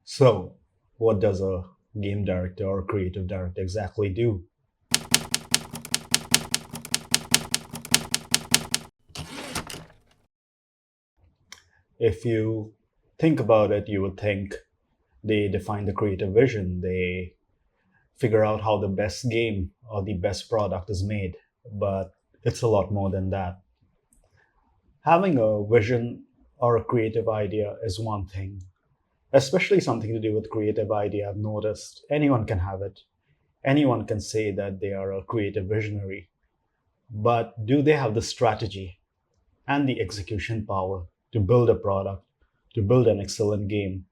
So, what does a game director or creative director exactly do? If you think about it, you would think they define the creative vision, they figure out how the best game or the best product is made. But it's a lot more than that. Having a vision or a creative idea is one thing, especially something to do with creative idea. I've noticed anyone can have it. Anyone can say that they are a creative visionary. But do they have the strategy and the execution power to build a product, to build an excellent game?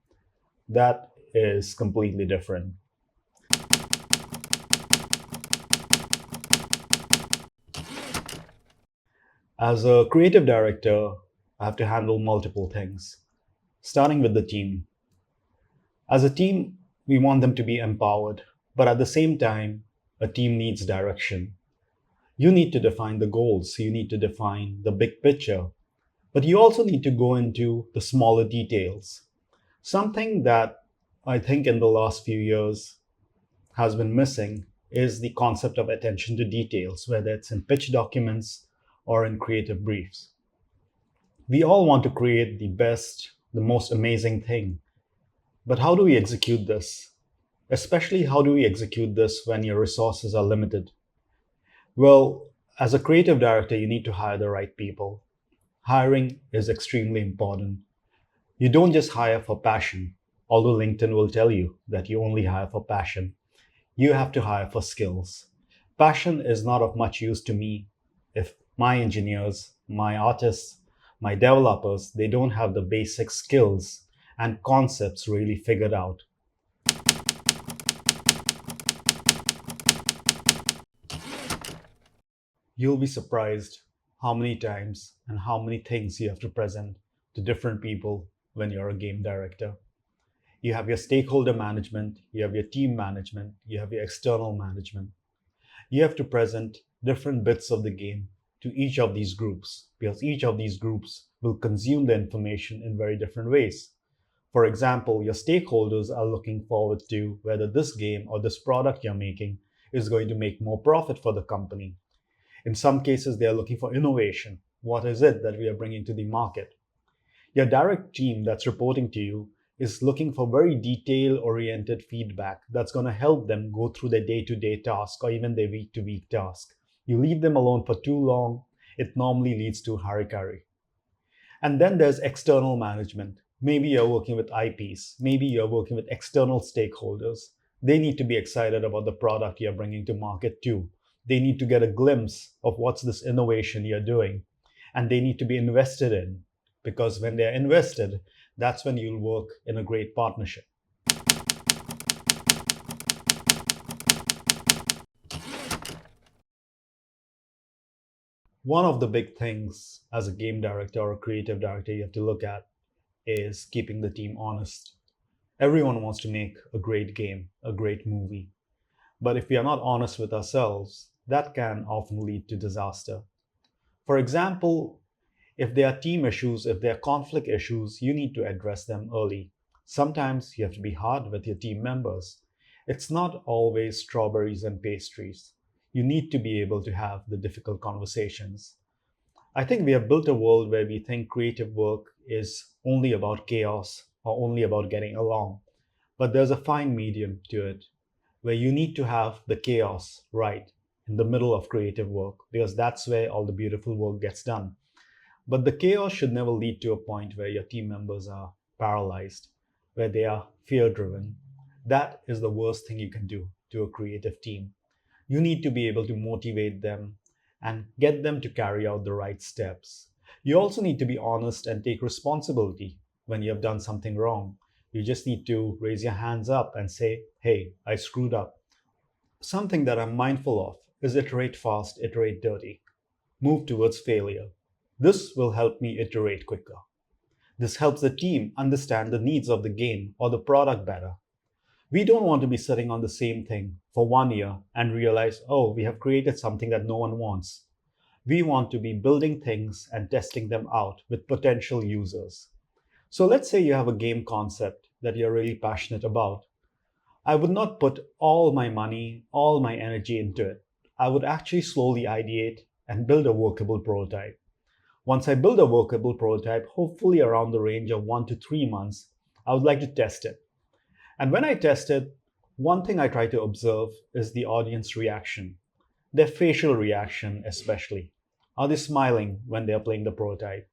That is completely different. As a creative director, I have to handle multiple things, starting with the team. As a team, we want them to be empowered, but at the same time, a team needs direction. You need to define the goals, you need to define the big picture, but you also need to go into the smaller details. Something that I think in the last few years has been missing is the concept of attention to details, whether it's in pitch documents or in creative briefs. We all want to create the best, the most amazing thing, but how do we execute this? Especially, how do we execute this when your resources are limited? Well, as a creative director, you need to hire the right people. Hiring is extremely important. You don't just hire for passion, although LinkedIn will tell you that you only hire for passion. You have to hire for skills. Passion is not of much use to me if my engineers, my artists, my developers, they don't have the basic skills and concepts really figured out. You'll be surprised how many times and how many things you have to present to different people when you're a game director. You have your stakeholder management, you have your team management, you have your external management. You have to present different bits of the game to each of these groups because each of these groups will consume the information in very different ways. For example, your stakeholders are looking forward to whether this game or this product you're making is going to make more profit for the company. In some cases, they are looking for innovation. What is it that we are bringing to the market? Your direct team that's reporting to you is looking for very detail oriented feedback that's going to help them go through their day to day task or even their week to week task. You leave them alone for too long, it normally leads to harikari. And then there's external management. Maybe you're working with IPs, maybe you're working with external stakeholders. They need to be excited about the product you're bringing to market too. They need to get a glimpse of what's this innovation you're doing, and they need to be invested in, because when they're invested, that's when you'll work in a great partnership. One of the big things as a game director or a creative director you have to look at is keeping the team honest. Everyone wants to make a great game, a great movie. But if we are not honest with ourselves, that can often lead to disaster. For example, if there are team issues, if there are conflict issues, you need to address them early. Sometimes you have to be hard with your team members. It's not always strawberries and pastries. You need to be able to have the difficult conversations. I think we have built a world where we think creative work is only about chaos or only about getting along. But there's a fine medium to it where you need to have the chaos right in the middle of creative work because that's where all the beautiful work gets done. But the chaos should never lead to a point where your team members are paralyzed, where they are fear driven. That is the worst thing you can do to a creative team. You need to be able to motivate them and get them to carry out the right steps. You also need to be honest and take responsibility when you have done something wrong. You just need to raise your hands up and say, hey, I screwed up. Something that I'm mindful of is iterate fast, iterate dirty. Move towards failure. This will help me iterate quicker. This helps the team understand the needs of the game or the product better. We don't want to be sitting on the same thing for 1 year and realize, oh, we have created something that no one wants. We want to be building things and testing them out with potential users. So let's say you have a game concept that you're really passionate about. I would not put all my money, all my energy into it. I would actually slowly ideate and build a workable prototype. Once I build a workable prototype, hopefully around the range of 1 to 3 months, I would like to test it. And when I test it, one thing I try to observe is the audience reaction, their facial reaction especially. Are they smiling when they are playing the prototype?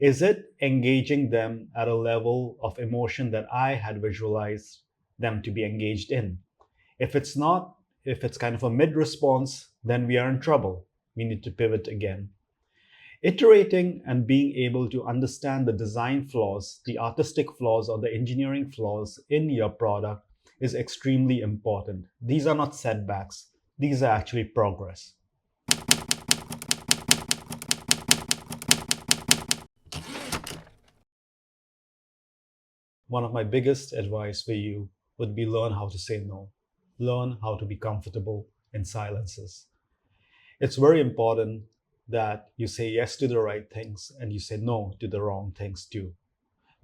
Is it engaging them at a level of emotion that I had visualized them to be engaged in? If it's not, if it's kind of a mid response, then we are in trouble. We need to pivot again. Iterating and being able to understand the design flaws, the artistic flaws, or the engineering flaws in your product is extremely important. These are not setbacks, these are actually progress. One of my biggest advice for you would be learn how to say no. Learn how to be comfortable in silences. It's very important that you say yes to the right things and you say no to the wrong things too.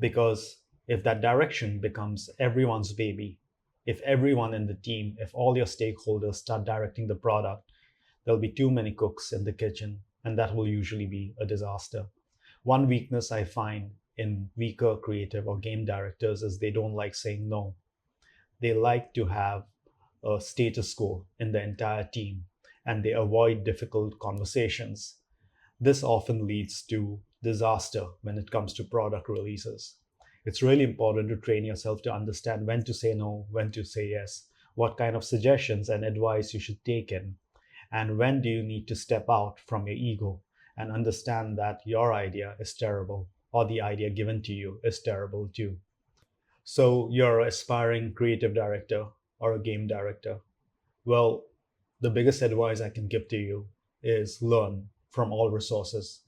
Because if that direction becomes everyone's baby, if everyone in the team, if all your stakeholders start directing the product, there'll be too many cooks in the kitchen, and that will usually be a disaster. One weakness I find in weaker creative or game directors is they don't like saying no. They like to have a status quo in the entire team and they avoid difficult conversations. This often leads to disaster when it comes to product releases. It's really important to train yourself to understand when to say no, when to say yes, what kind of suggestions and advice you should take in, and when do you need to step out from your ego and understand that your idea is terrible or the idea given to you is terrible too. So you're an aspiring creative director or a game director. Well, the biggest advice I can give to you is learn from all resources.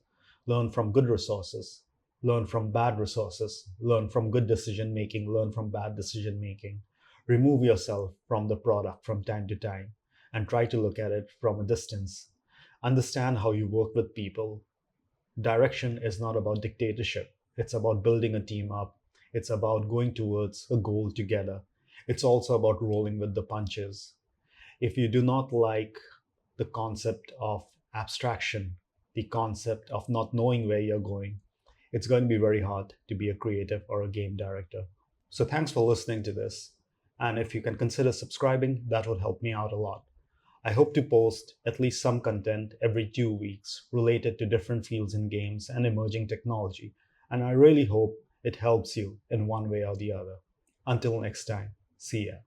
Learn from good resources. Learn from bad resources. Learn from good decision making. Learn from bad decision making. Remove yourself from the product from time to time and try to look at it from a distance. Understand how you work with people. Direction is not about dictatorship. It's about building a team up. It's about going towards a goal together. It's also about rolling with the punches. If you do not like the concept of abstraction, the concept of not knowing where you're going, it's going to be very hard to be a creative or a game director. So thanks for listening to this. And if you can consider subscribing, that would help me out a lot. I hope to post at least some content every 2 weeks related to different fields in games and emerging technology. And I really hope it helps you in one way or the other. Until next time, see ya.